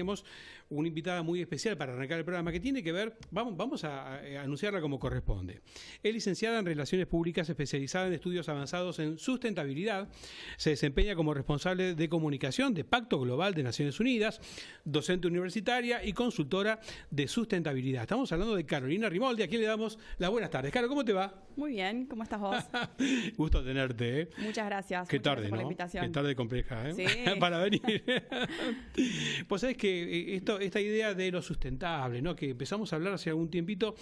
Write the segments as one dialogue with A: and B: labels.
A: Tenemos una invitada muy especial para arrancar el programa que tiene que ver, vamos a anunciarla como corresponde. Es licenciada en Relaciones Públicas, especializada en estudios avanzados en sustentabilidad. Se desempeña como responsable de comunicación de Pacto Global de Naciones Unidas, docente universitaria y consultora de sustentabilidad. Estamos hablando de Carolina Rimoldi, a quien le damos las buenas tardes. Caro, ¿cómo te va?
B: Muy bien, ¿cómo estás vos?
A: Gusto tenerte, ¿eh?
B: Muchas gracias.
A: Qué
B: Muchas
A: tarde,
B: gracias por
A: ¿no?
B: la invitación.
A: Qué tarde compleja, ¿eh?
B: Sí.
A: Para venir. Pues sabés que esta idea de lo sustentable, ¿no? Que empezamos a hablar hace algún tiempito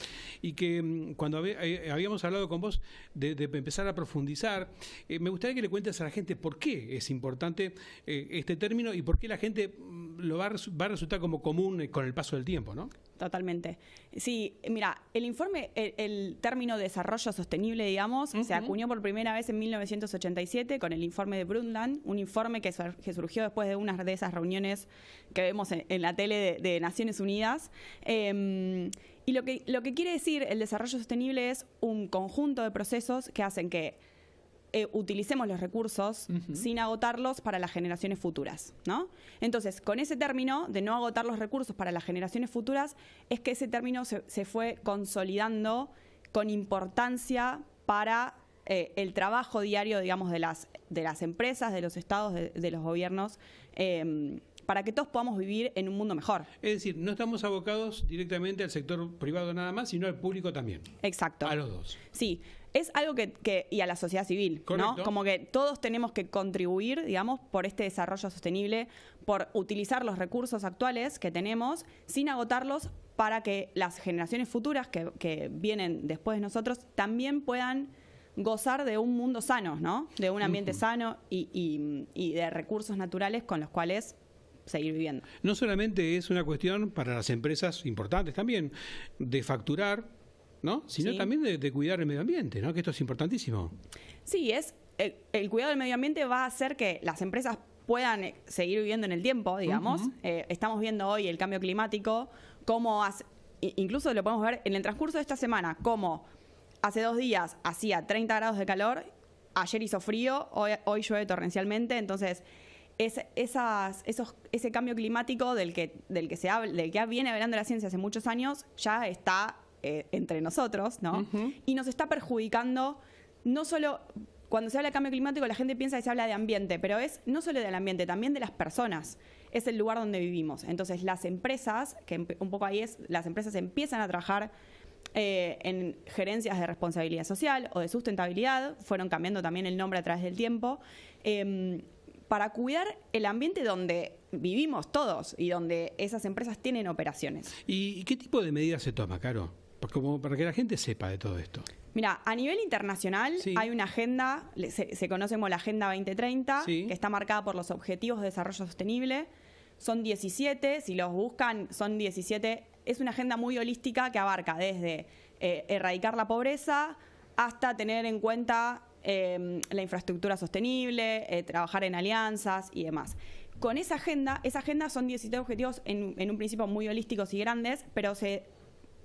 A: y que cuando habíamos hablado con vos de empezar a profundizar, me gustaría que le cuentes a la gente por qué es importante este término y por qué la gente lo va a resultar como común con el paso del tiempo, ¿no?
B: Totalmente. Sí, mira, el informe, el término desarrollo sostenible, digamos, se acuñó por primera vez en 1987 con el informe de Brundtland, un informe que surgió después de una de esas reuniones que vemos en la tele de Naciones Unidas. Y lo que quiere decir el desarrollo sostenible es un conjunto de procesos que hacen que utilicemos los recursos sin agotarlos para las generaciones futuras, ¿no? Entonces, con ese término de no agotar los recursos para las generaciones futuras, es que ese término se fue consolidando con importancia para el trabajo diario, digamos, de las empresas, de los estados, de los gobiernos, para que todos podamos vivir en un mundo mejor.
A: Es decir, no estamos abocados directamente al sector privado nada más, sino al público también.
B: Exacto.
A: A los dos.
B: Sí, es algo y a la sociedad civil,
A: correcto,
B: ¿no? Como que todos tenemos que contribuir, digamos, por este desarrollo sostenible, por utilizar los recursos actuales que tenemos sin agotarlos para que las generaciones futuras que vienen después de nosotros también puedan gozar de un mundo sano, ¿no? De un ambiente sano y de recursos naturales con los cuales seguir viviendo.
A: No solamente es una cuestión para las empresas importantes también de facturar, ¿no? Sino también de cuidar el medio ambiente, ¿no? Que esto es importantísimo.
B: Sí, el cuidado del medio ambiente va a hacer que las empresas puedan seguir viviendo en el tiempo, digamos. Estamos viendo hoy el cambio climático, incluso lo podemos ver en el transcurso de esta semana, como hace 2 días hacía 30 grados de calor, ayer hizo frío, hoy llueve torrencialmente, entonces ese cambio climático del que se habla, del que viene hablando la ciencia hace muchos años, ya está entre nosotros, ¿no? Y nos está perjudicando, no solo cuando se habla de cambio climático la gente piensa que se habla de ambiente, pero es no solo del ambiente, también de las personas, es el lugar donde vivimos. Entonces las empresas, que un poco ahí las empresas empiezan a trabajar en gerencias de responsabilidad social o de sustentabilidad, fueron cambiando también el nombre a través del tiempo, para cuidar el ambiente donde vivimos todos y donde esas empresas tienen operaciones.
A: ¿Y qué tipo de medidas se toma, Caro? Como para que la gente sepa de todo esto.
B: Mira, a nivel internacional hay una agenda, se conoce como la Agenda 2030, que está marcada por los Objetivos de Desarrollo Sostenible. Son 17, si los buscan, son 17. Es una agenda muy holística que abarca desde erradicar la pobreza hasta tener en cuenta la infraestructura sostenible, trabajar en alianzas y demás. Con esa agenda son 17 objetivos en un principio muy holísticos y grandes, pero se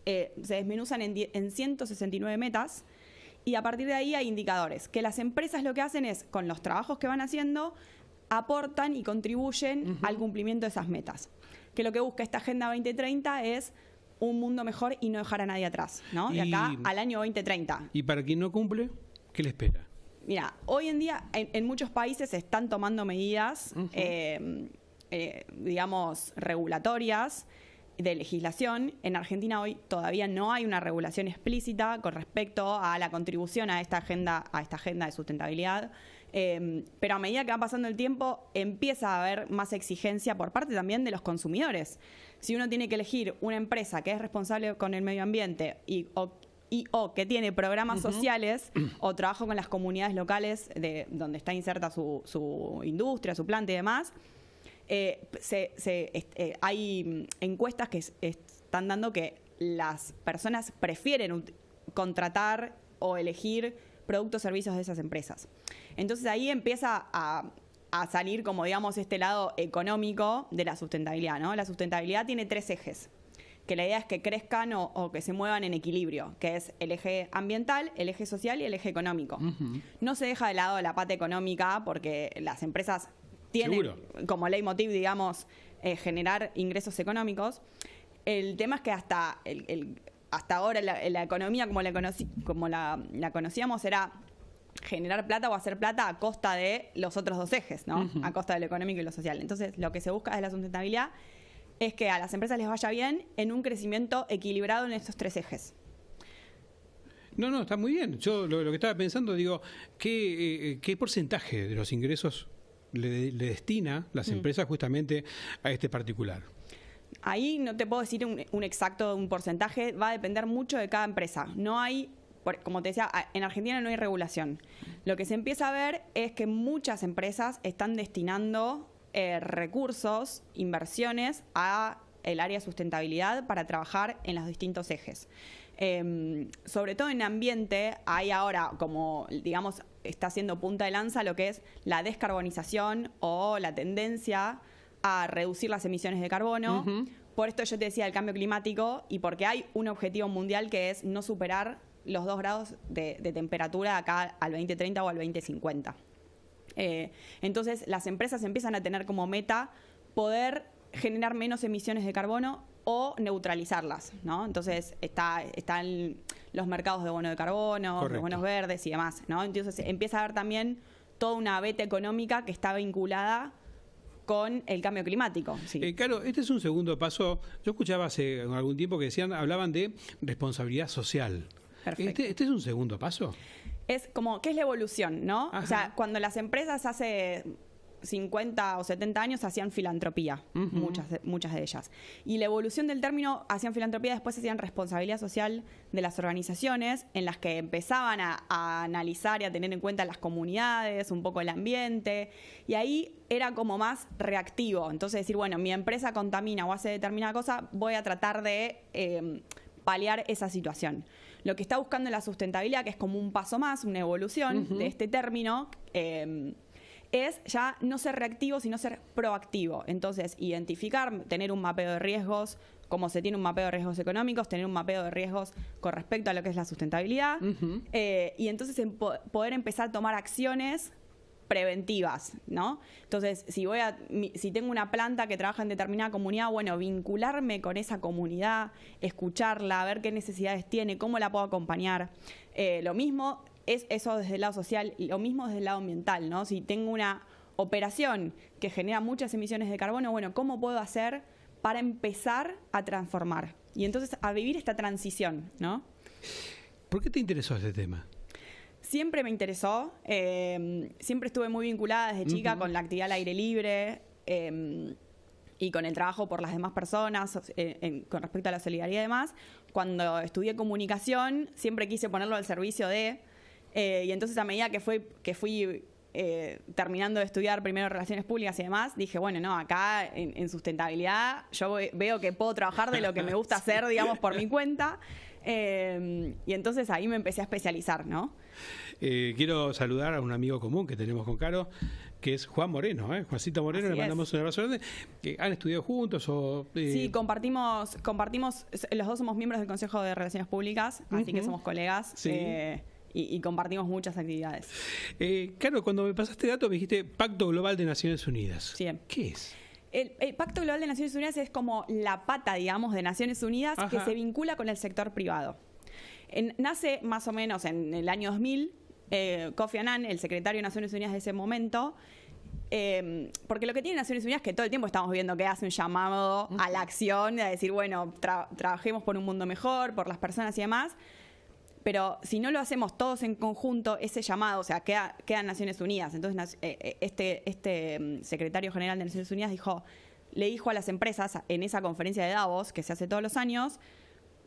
B: desmenuzan en 169 metas y a partir de ahí hay indicadores, que las empresas lo que hacen es, con los trabajos que van haciendo, aportan y contribuyen al cumplimiento de esas metas. Que lo que busca esta Agenda 2030 es un mundo mejor y no dejar a nadie atrás, ¿no? De acá al año 2030.
A: ¿Y para quien no cumple, qué le espera?
B: Mira, hoy en día en muchos países se están tomando medidas, digamos, regulatorias de legislación. En Argentina hoy todavía no hay una regulación explícita con respecto a la contribución a esta agenda de sustentabilidad. Pero a medida que va pasando el tiempo empieza a haber más exigencia por parte también de los consumidores. Si uno tiene que elegir una empresa que es responsable con el medio ambiente o que tiene programas sociales o trabajo con las comunidades locales donde está inserta su industria, su planta y demás, hay encuestas que están dando que las personas prefieren contratar o elegir productos o servicios de esas empresas. Entonces ahí empieza a salir, como digamos, este lado económico de la sustentabilidad, ¿no? La sustentabilidad tiene 3 ejes, que la idea es que crezcan o que se muevan en equilibrio, que es el eje ambiental, el eje social y el eje económico. No se deja de lado la pata económica porque las empresas tienen como leitmotiv, digamos, generar ingresos económicos. El tema es que hasta ahora la economía como la conocíamos era generar plata o hacer plata a costa de los otros dos ejes, ¿no? A costa de lo económico y lo social. Entonces, lo que se busca desde la sustentabilidad es que a las empresas les vaya bien en un crecimiento equilibrado en estos tres ejes.
A: No, está muy bien. Yo lo que estaba pensando, digo, ¿qué porcentaje de los ingresos le destina las empresas justamente a este particular?
B: Ahí no te puedo decir un exacto un porcentaje, va a depender mucho de cada empresa. No hay, como te decía, en Argentina no hay regulación. Lo que se empieza a ver es que muchas empresas están destinando recursos, inversiones a el área de sustentabilidad para trabajar en los distintos ejes. Sobre todo en ambiente, hay ahora, como digamos, está haciendo punta de lanza lo que es la descarbonización o la tendencia a reducir las emisiones de carbono. Por esto yo te decía el cambio climático y porque hay un objetivo mundial que es no superar los 2 grados de temperatura acá al 2030 o al 2050. Entonces las empresas empiezan a tener como meta poder generar menos emisiones de carbono o neutralizarlas, ¿no? Entonces están los mercados de bono de carbono,
A: correcto,
B: los bonos verdes y demás, ¿no? Entonces empieza a haber también toda una beta económica que está vinculada con el cambio climático. Sí.
A: Claro, este es un segundo paso. Yo escuchaba hace algún tiempo que hablaban de responsabilidad social.
B: Perfecto.
A: ¿Este es un segundo paso?
B: Es como, ¿qué es la evolución, no?
A: Ajá.
B: O sea, cuando las empresas hace 50 o 70 años hacían filantropía, muchas de ellas. Y la evolución del término, hacían filantropía, después hacían responsabilidad social de las organizaciones, en las que empezaban a analizar y a tener en cuenta las comunidades, un poco el ambiente, y ahí era como más reactivo. Entonces decir, bueno, mi empresa contamina o hace determinada cosa, voy a tratar de paliar esa situación. Lo que está buscando la sustentabilidad, que es como un paso más, una evolución de este término, es ya no ser reactivo, sino ser proactivo. Entonces, identificar, tener un mapeo de riesgos, como se tiene un mapeo de riesgos económicos, tener un mapeo de riesgos con respecto a lo que es la sustentabilidad, y entonces poder empezar a tomar acciones preventivas, ¿no? Entonces, si tengo una planta que trabaja en determinada comunidad, bueno, vincularme con esa comunidad, escucharla, ver qué necesidades tiene, cómo la puedo acompañar. Lo mismo es eso desde el lado social y lo mismo desde el lado ambiental, ¿no? Si tengo una operación que genera muchas emisiones de carbono, bueno, ¿cómo puedo hacer para empezar a transformar? Y entonces a vivir esta transición, ¿no?
A: ¿Por qué te interesó este tema?
B: Siempre me interesó, siempre estuve muy vinculada desde chica con la actividad al aire libre y con el trabajo por las demás personas, con respecto a la solidaridad y demás. Cuando estudié comunicación, siempre quise ponerlo al servicio de... y entonces a medida que fui terminando de estudiar primero Relaciones Públicas y demás, dije, bueno, no, acá en sustentabilidad yo veo que puedo trabajar de lo que me gusta hacer, digamos, por mi cuenta. Y entonces ahí me empecé a especializar, ¿no?
A: Quiero saludar a un amigo común que tenemos con Caro, que es Juan Moreno, Juancito Moreno. Así le mandamos un abrazo grande. ¿Han estudiado juntos?
B: Sí, compartimos, los dos somos miembros del Consejo de Relaciones Públicas, así que somos colegas. Sí. Y compartimos muchas actividades.
A: Claro, cuando me pasaste datos me dijiste Pacto Global de Naciones Unidas.
B: Sí.
A: ¿Qué es?
B: El Pacto Global de Naciones Unidas es como la pata, digamos, de Naciones Unidas que se vincula con el sector privado. Nace más o menos en el año 2000, Kofi Annan, el secretario de Naciones Unidas de ese momento, porque lo que tiene Naciones Unidas es que todo el tiempo estamos viendo que hace un llamado a la acción, a decir, bueno, trabajemos por un mundo mejor, por las personas y demás. Pero si no lo hacemos todos en conjunto, ese llamado, o sea, quedan Naciones Unidas. Entonces, este secretario general de Naciones Unidas le dijo a las empresas en esa conferencia de Davos, que se hace todos los años,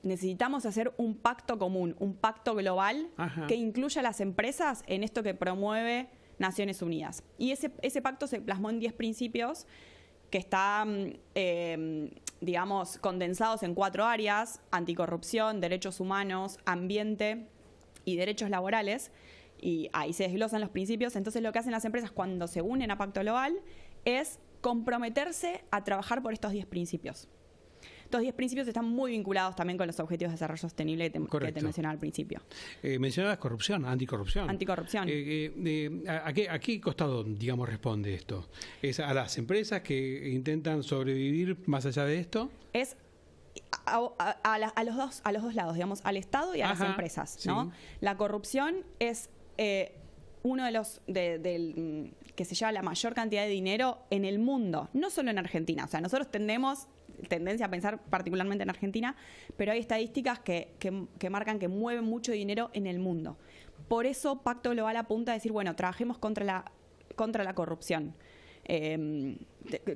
B: necesitamos hacer un pacto común, un pacto global que incluya a las empresas en esto que promueve Naciones Unidas. Y ese pacto se plasmó en 10 principios que están, digamos, condensados en 4 áreas: anticorrupción, derechos humanos, ambiente y derechos laborales. Y ahí se desglosan los principios. Entonces, lo que hacen las empresas cuando se unen a Pacto Global es comprometerse a trabajar por estos 10 principios. Estos 10 principios están muy vinculados también con los objetivos de desarrollo sostenible que te mencionaba al principio.
A: Mencionabas corrupción, anticorrupción.
B: Anticorrupción.
A: ¿A qué costado, digamos, responde esto? ¿Es a las empresas que intentan sobrevivir más allá de esto?
B: Es a los dos lados, digamos, al Estado y a las empresas, ¿no? Sí. La corrupción es uno de los que se lleva la mayor cantidad de dinero en el mundo, no solo en Argentina. O sea, nosotros tendencia a pensar particularmente en Argentina, pero hay estadísticas que marcan que mueven mucho dinero en el mundo. Por eso Pacto Global apunta a decir, bueno, trabajemos contra la corrupción.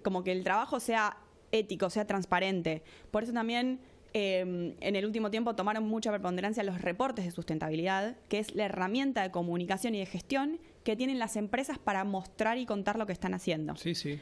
B: Como que el trabajo sea ético, sea transparente. Por eso también en el último tiempo tomaron mucha preponderancia los reportes de sustentabilidad, que es la herramienta de comunicación y de gestión que tienen las empresas para mostrar y contar lo que están haciendo.
A: Sí, sí.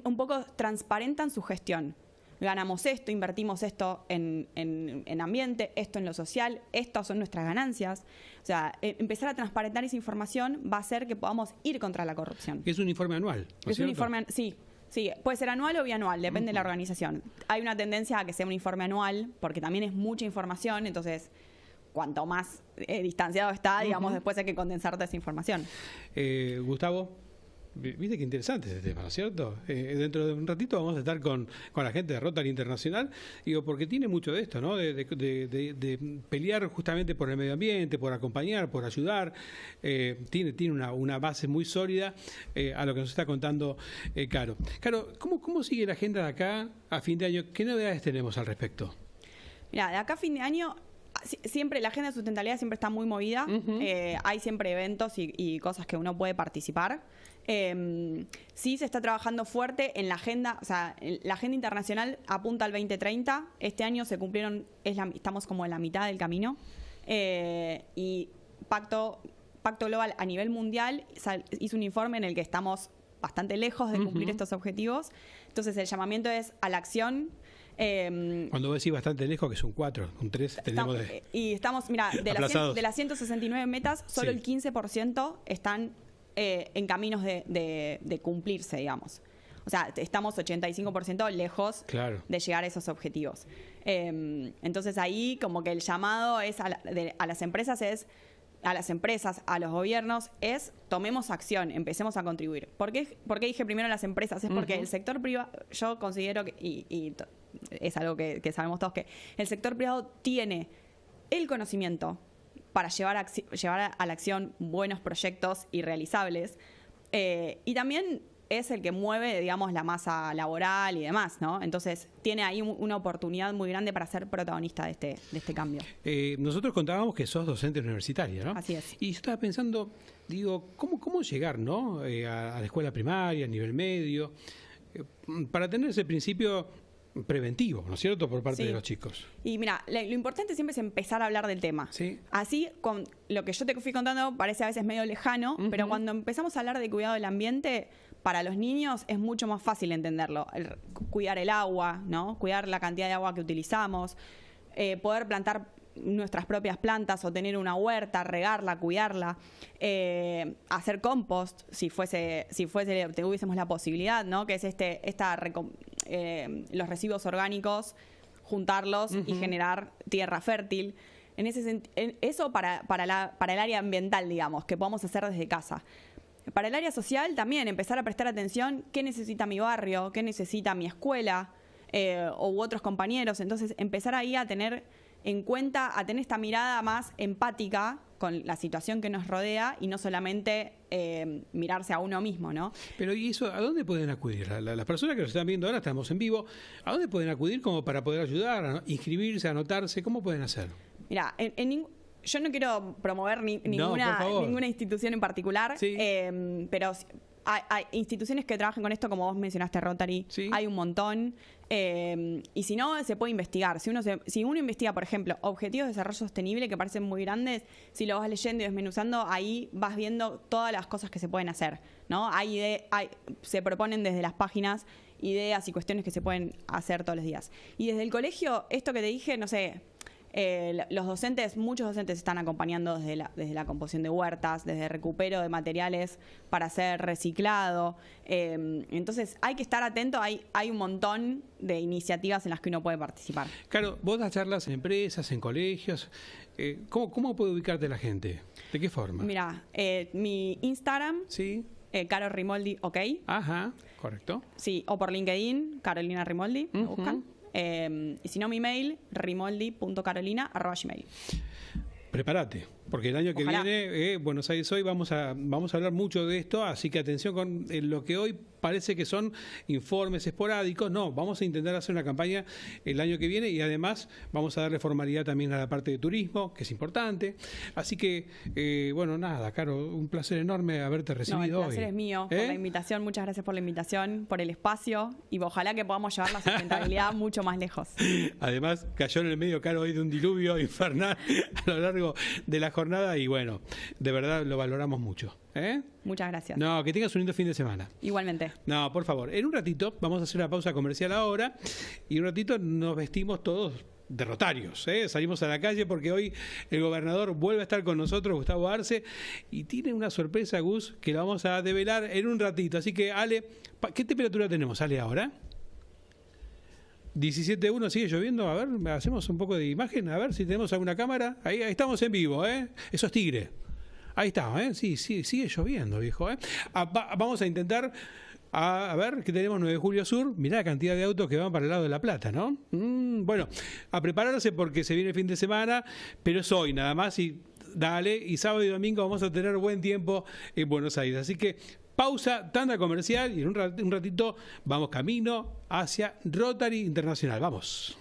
B: Un poco transparentan su gestión. Ganamos esto, invertimos esto en ambiente, esto en lo social, estas son nuestras ganancias. O sea, empezar a transparentar esa información va a hacer que podamos ir contra la corrupción.
A: Es un informe anual, ¿no
B: es un informe, sí. Sí, puede ser anual o bianual, depende de la organización. Hay una tendencia a que sea un informe anual, porque también es mucha información, entonces cuanto más distanciado está, digamos, después hay que condensar toda esa información.
A: Gustavo, viste qué interesante este tema, ¿no es cierto? Dentro de un ratito vamos a estar con la gente de Rotary Internacional, digo, porque tiene mucho de esto, ¿no? De pelear justamente por el medio ambiente, por acompañar, por ayudar. Tiene una base muy sólida a lo que nos está contando Caro. Caro, ¿cómo sigue la agenda de acá a fin de año? ¿Qué novedades tenemos al respecto?
B: Mira, de acá a fin de año siempre la agenda de sustentabilidad siempre está muy movida. Hay siempre eventos y cosas que uno puede participar. Sí se está trabajando fuerte en la agenda, o sea, la agenda internacional apunta al 2030. Este año se cumplieron, estamos como en la mitad del camino. Y Pacto Global a nivel mundial hizo un informe en el que estamos bastante lejos de cumplir estos objetivos. Entonces el llamamiento es a la acción.
A: Cuando vos decís bastante lejos, que es un 4, un 3, tenemos
B: y estamos, mira, de las 169 metas, solo el 15% están en caminos de cumplirse, digamos. O sea, estamos 85% lejos de llegar a esos objetivos. Entonces ahí como que el llamado es a las empresas, a los gobiernos, es tomemos acción, empecemos a contribuir. ¿Por qué dije primero las empresas? Es porque el sector privado, yo considero que, y es algo que sabemos todos, que el sector privado tiene el conocimiento para llevar a la acción buenos proyectos y realizables, y también es el que mueve, digamos, la masa laboral y demás, ¿no? Entonces tiene ahí una oportunidad muy grande para ser protagonista de este cambio.
A: Nosotros contábamos que sos docente universitaria, ¿no?
B: Así es.
A: Y yo estaba pensando, digo, ¿cómo llegar, ¿no? A la escuela primaria, a nivel medio, para tener ese principio preventivo, ¿no es cierto?, por parte de los chicos.
B: Y mira, lo importante siempre es empezar a hablar del tema.
A: Sí.
B: Así, con lo que yo te fui contando parece a veces medio lejano, pero cuando empezamos a hablar de cuidado del ambiente, para los niños es mucho más fácil entenderlo. Cuidar el agua, ¿no? Cuidar la cantidad de agua que utilizamos, poder plantar nuestras propias plantas o tener una huerta, regarla, cuidarla, hacer compost, si tuviésemos la posibilidad, ¿no? Que es los residuos orgánicos, juntarlos y generar tierra fértil. Eso para el área ambiental, digamos, que podamos hacer desde casa. Para el área social también, empezar a prestar atención qué necesita mi barrio, qué necesita mi escuela u otros compañeros. Entonces, empezar ahí a tener en cuenta, a tener esta mirada más empática con la situación que nos rodea y no solamente mirarse a uno mismo, ¿no?
A: Pero ¿y eso a dónde pueden acudir? Las personas que nos están viendo ahora, estamos en vivo, ¿a dónde pueden acudir como para poder ayudar, a inscribirse, a anotarse? ¿Cómo pueden hacer?
B: Mira, yo no quiero promover ninguna institución en particular, pero hay instituciones que trabajan con esto, como vos mencionaste, Rotary, hay un montón, y si no, se puede investigar. Si uno investiga, por ejemplo, objetivos de desarrollo sostenible que parecen muy grandes, si lo vas leyendo y desmenuzando, ahí vas viendo todas las cosas que se pueden hacer, ¿no? Se proponen desde las páginas ideas y cuestiones que se pueden hacer todos los días. Y desde el colegio, esto que te dije, no sé, Los docentes, muchos docentes están acompañando desde la composición de huertas, desde recupero de materiales para hacer reciclado. Entonces hay que estar atento, hay un montón de iniciativas en las que uno puede participar.
A: Claro, vos das charlas en empresas, en colegios. ¿Cómo puede ubicarte la gente? ¿De qué forma?
B: Mira, mi Instagram,
A: sí.
B: Caro Rimoldi, ok.
A: Ajá, correcto.
B: Sí, o por LinkedIn, Carolina Rimoldi, me buscan. Y si no, mi mail, rimoldi.carolina@gmail.
A: Prepárate, porque el año que viene, Buenos Aires Hoy, vamos a hablar mucho de esto, así que atención con lo que hoy parece que son informes esporádicos. No, vamos a intentar hacer una campaña el año que viene y además vamos a darle formalidad también a la parte de turismo, que es importante. Así que, bueno, nada, Caro, un placer enorme haberte recibido hoy.
B: El placer es mío, por la invitación. Muchas gracias por la invitación, por el espacio y ojalá que podamos llevar la sustentabilidad mucho más lejos.
A: Además, cayó en el medio, Caro, hoy de un diluvio infernal a lo largo de la jornada y bueno, de verdad lo valoramos mucho.
B: Muchas gracias.
A: No, que tengas un lindo fin de semana.
B: Igualmente.
A: No, por favor. En un ratito vamos a hacer una pausa comercial ahora y en un ratito nos vestimos todos de rotarios. Salimos a la calle porque hoy el gobernador vuelve a estar con nosotros, Gustavo Arce, y tiene una sorpresa, Gus, que la vamos a develar en un ratito. Así que, Ale, ¿qué temperatura tenemos, Ale, ahora? 17.1, sigue lloviendo. A ver, hacemos un poco de imagen, a ver si tenemos alguna cámara. Ahí estamos en vivo, Eso es Tigre. Ahí está, Sí, sigue lloviendo, viejo, Vamos a intentar, a ver, que tenemos 9 de Julio Sur. Mirá la cantidad de autos que van para el lado de La Plata, ¿no? Bueno, a prepararse porque se viene el fin de semana, pero es hoy nada más y dale, y sábado y domingo vamos a tener buen tiempo en Buenos Aires. Así que pausa, tanda comercial y en un ratito vamos camino hacia Rotary Internacional. Vamos.